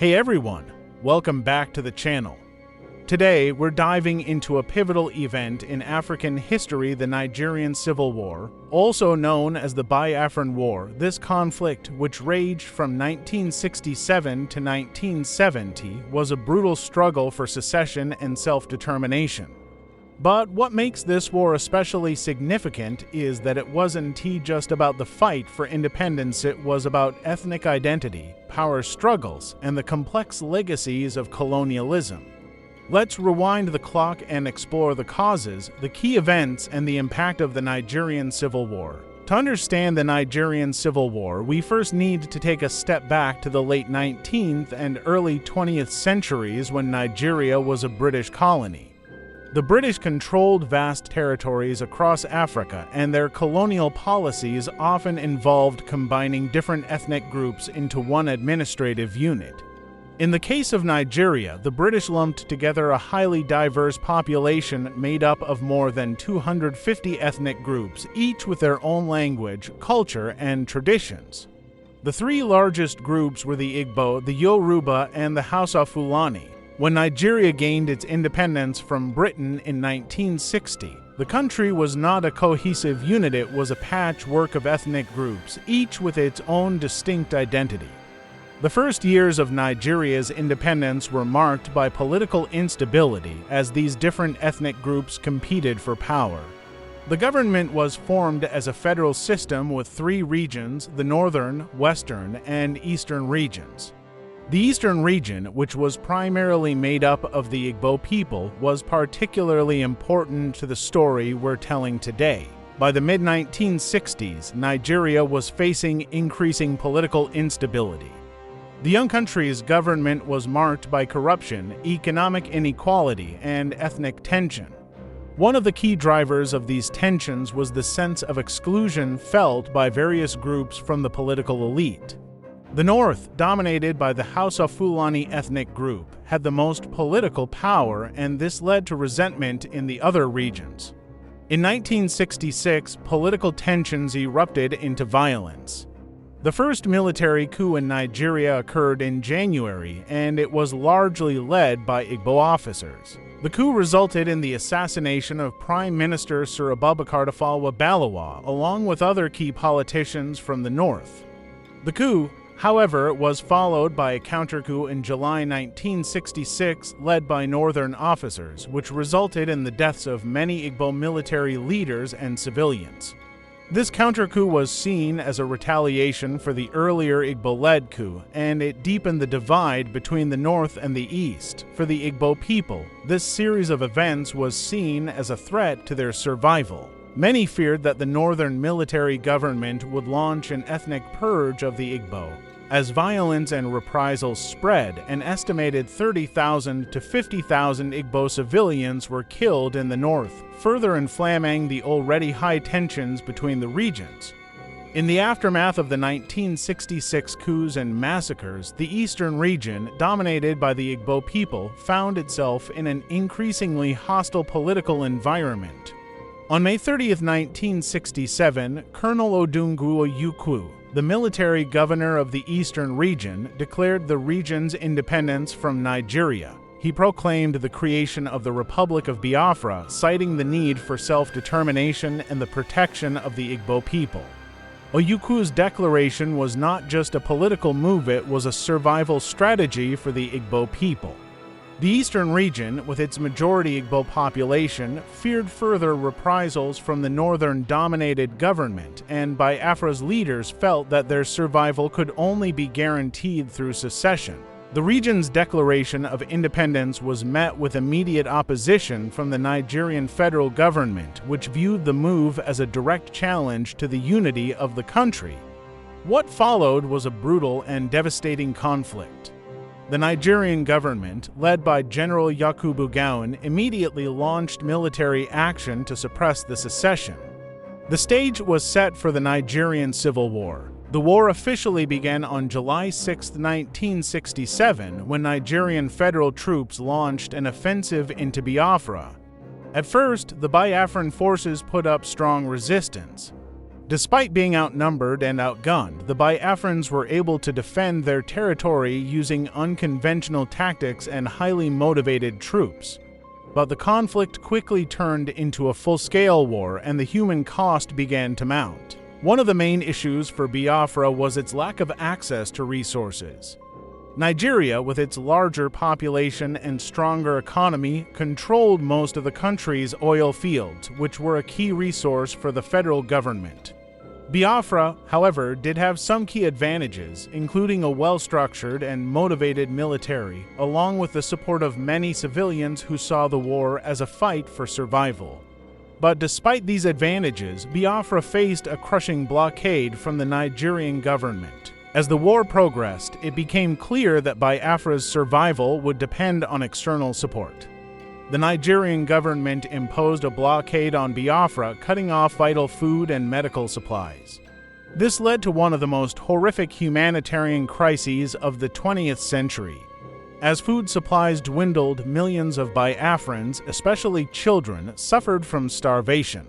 Hey everyone, welcome back to the channel. Today, we're diving into a pivotal event in African history, the Nigerian Civil War, also known as the Biafran War. This conflict, which raged from 1967 to 1970, was a brutal struggle for secession and self-determination. But what makes this war especially significant is that it wasn't just about the fight for independence. It was about ethnic identity, power struggles, and the complex legacies of colonialism. Let's rewind the clock and explore the causes, the key events, and the impact of the Nigerian Civil War. To understand the Nigerian Civil War, we first need to take a step back to the late 19th and early 20th centuries when Nigeria was a British colony. The British controlled vast territories across Africa, and their colonial policies often involved combining different ethnic groups into one administrative unit. In the case of Nigeria, the British lumped together a highly diverse population made up of more than 250 ethnic groups, each with their own language, culture, and traditions. The three largest groups were the Igbo, the Yoruba, and the Hausa Fulani. When Nigeria gained its independence from Britain in 1960, the country was not a cohesive unit. It was a patchwork of ethnic groups, each with its own distinct identity. The first years of Nigeria's independence were marked by political instability as these different ethnic groups competed for power. The government was formed as a federal system with three regions: the northern, western, and eastern regions. The eastern region, which was primarily made up of the Igbo people, was particularly important to the story we're telling today. By the mid-1960s, Nigeria was facing increasing political instability. The young country's government was marked by corruption, economic inequality, and ethnic tension. One of the key drivers of these tensions was the sense of exclusion felt by various groups from the political elite. The North, dominated by the Hausa Fulani ethnic group, had the most political power, and this led to resentment in the other regions. In 1966, political tensions erupted into violence. The first military coup in Nigeria occurred in January, and it was largely led by Igbo officers. The coup resulted in the assassination of Prime Minister Sir Abubakar Tafawa Balewa, along with other key politicians from the north. The coup, however, was followed by a counter-coup in July 1966 led by northern officers, which resulted in the deaths of many Igbo military leaders and civilians. This counter-coup was seen as a retaliation for the earlier Igbo-led coup, and it deepened the divide between the North and the East. For the Igbo people, this series of events was seen as a threat to their survival. Many feared that the northern military government would launch an ethnic purge of the Igbo. As violence and reprisals spread, an estimated 30,000 to 50,000 Igbo civilians were killed in the north, further inflaming the already high tensions between the regions. In the aftermath of the 1966 coups and massacres, the eastern region, dominated by the Igbo people, found itself in an increasingly hostile political environment. On May 30, 1967, Colonel Odungu Ojukwu, the military governor of the eastern region, declared the region's independence from Nigeria. He proclaimed the creation of the Republic of Biafra, citing the need for self-determination and the protection of the Igbo people. Ojukwu's declaration was not just a political move, it was a survival strategy for the Igbo people. The eastern region, with its majority Igbo population, feared further reprisals from the northern-dominated government, and Biafra's leaders felt that their survival could only be guaranteed through secession. The region's declaration of independence was met with immediate opposition from the Nigerian federal government, which viewed the move as a direct challenge to the unity of the country. What followed was a brutal and devastating conflict. The Nigerian government, led by General Yakubu Gowon, immediately launched military action to suppress the secession. The stage was set for the Nigerian Civil War. The war officially began on July 6, 1967, when Nigerian federal troops launched an offensive into Biafra. At first, the Biafran forces put up strong resistance. Despite being outnumbered and outgunned, the Biafrans were able to defend their territory using unconventional tactics and highly motivated troops. But the conflict quickly turned into a full-scale war, and the human cost began to mount. One of the main issues for Biafra was its lack of access to resources. Nigeria, with its larger population and stronger economy, controlled most of the country's oil fields, which were a key resource for the federal government. Biafra, however, did have some key advantages, including a well-structured and motivated military, along with the support of many civilians who saw the war as a fight for survival. But despite these advantages, Biafra faced a crushing blockade from the Nigerian government. As the war progressed, it became clear that Biafra's survival would depend on external support. The Nigerian government imposed a blockade on Biafra, cutting off vital food and medical supplies. This led to one of the most horrific humanitarian crises of the 20th century. As food supplies dwindled, millions of Biafrans, especially children, suffered from starvation.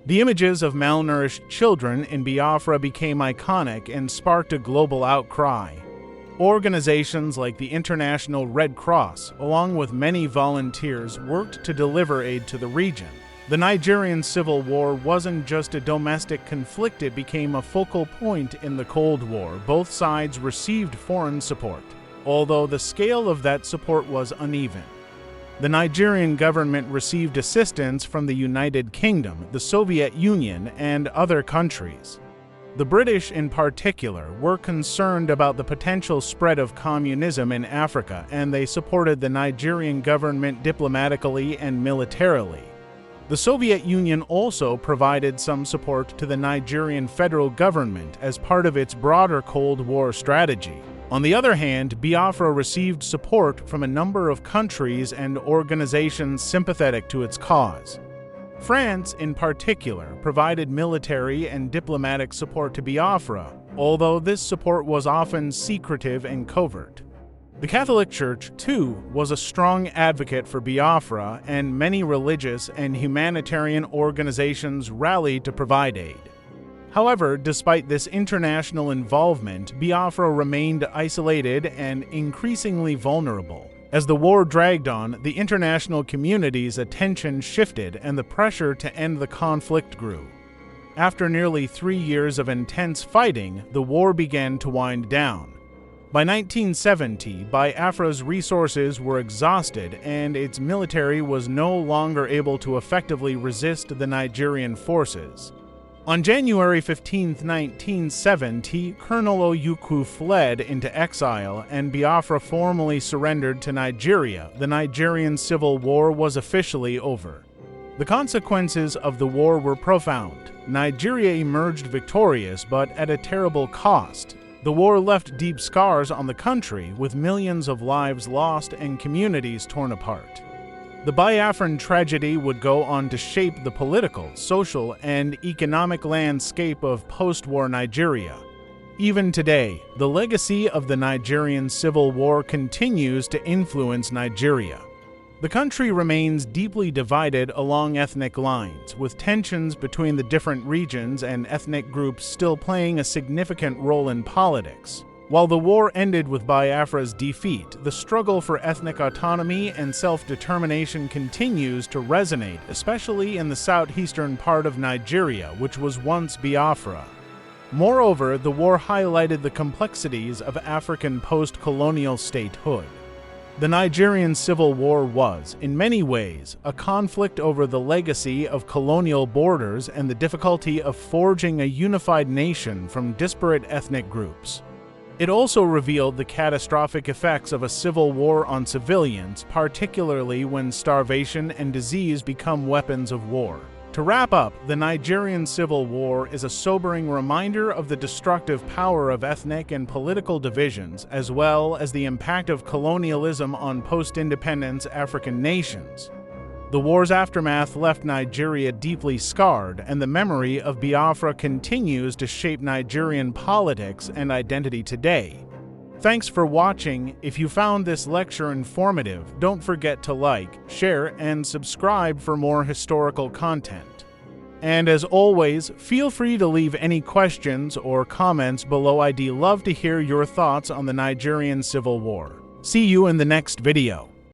The images of malnourished children in Biafra became iconic and sparked a global outcry. Organizations like the International Red Cross, along with many volunteers, worked to deliver aid to the region. The Nigerian Civil War wasn't just a domestic conflict, it became a focal point in the Cold War. Both sides received foreign support, although the scale of that support was uneven. The Nigerian government received assistance from the United Kingdom, the Soviet Union, and other countries. The British, in particular, were concerned about the potential spread of communism in Africa, and they supported the Nigerian government diplomatically and militarily. The Soviet Union also provided some support to the Nigerian federal government as part of its broader Cold War strategy. On the other hand, Biafra received support from a number of countries and organizations sympathetic to its cause. France, in particular, provided military and diplomatic support to Biafra, although this support was often secretive and covert. The Catholic Church, too, was a strong advocate for Biafra, and many religious and humanitarian organizations rallied to provide aid. However, despite this international involvement, Biafra remained isolated and increasingly vulnerable. As the war dragged on, the international community's attention shifted and the pressure to end the conflict grew. After nearly 3 years of intense fighting, the war began to wind down. By 1970, Biafra's resources were exhausted and its military was no longer able to effectively resist the Nigerian forces. On January 15, 1970, Colonel Oyukwu fled into exile and Biafra formally surrendered to Nigeria. The Nigerian Civil War was officially over. The consequences of the war were profound. Nigeria emerged victorious, but at a terrible cost. The war left deep scars on the country, with millions of lives lost and communities torn apart. The Biafran tragedy would go on to shape the political, social, and economic landscape of post-war Nigeria. Even today, the legacy of the Nigerian Civil War continues to influence Nigeria. The country remains deeply divided along ethnic lines, with tensions between the different regions and ethnic groups still playing a significant role in politics. While the war ended with Biafra's defeat, the struggle for ethnic autonomy and self-determination continues to resonate, especially in the southeastern part of Nigeria, which was once Biafra. Moreover, the war highlighted the complexities of African post-colonial statehood. The Nigerian Civil War was, in many ways, a conflict over the legacy of colonial borders and the difficulty of forging a unified nation from disparate ethnic groups. It also revealed the catastrophic effects of a civil war on civilians, particularly when starvation and disease become weapons of war. To wrap up, the Nigerian Civil War is a sobering reminder of the destructive power of ethnic and political divisions, as well as the impact of colonialism on post-independence African nations. The war's aftermath left Nigeria deeply scarred, and the memory of Biafra continues to shape Nigerian politics and identity today. Thanks for watching. If you found this lecture informative, don't forget to like, share, and subscribe for more historical content. And as always, feel free to leave any questions or comments below. I'd love to hear your thoughts on the Nigerian Civil War. See you in the next video.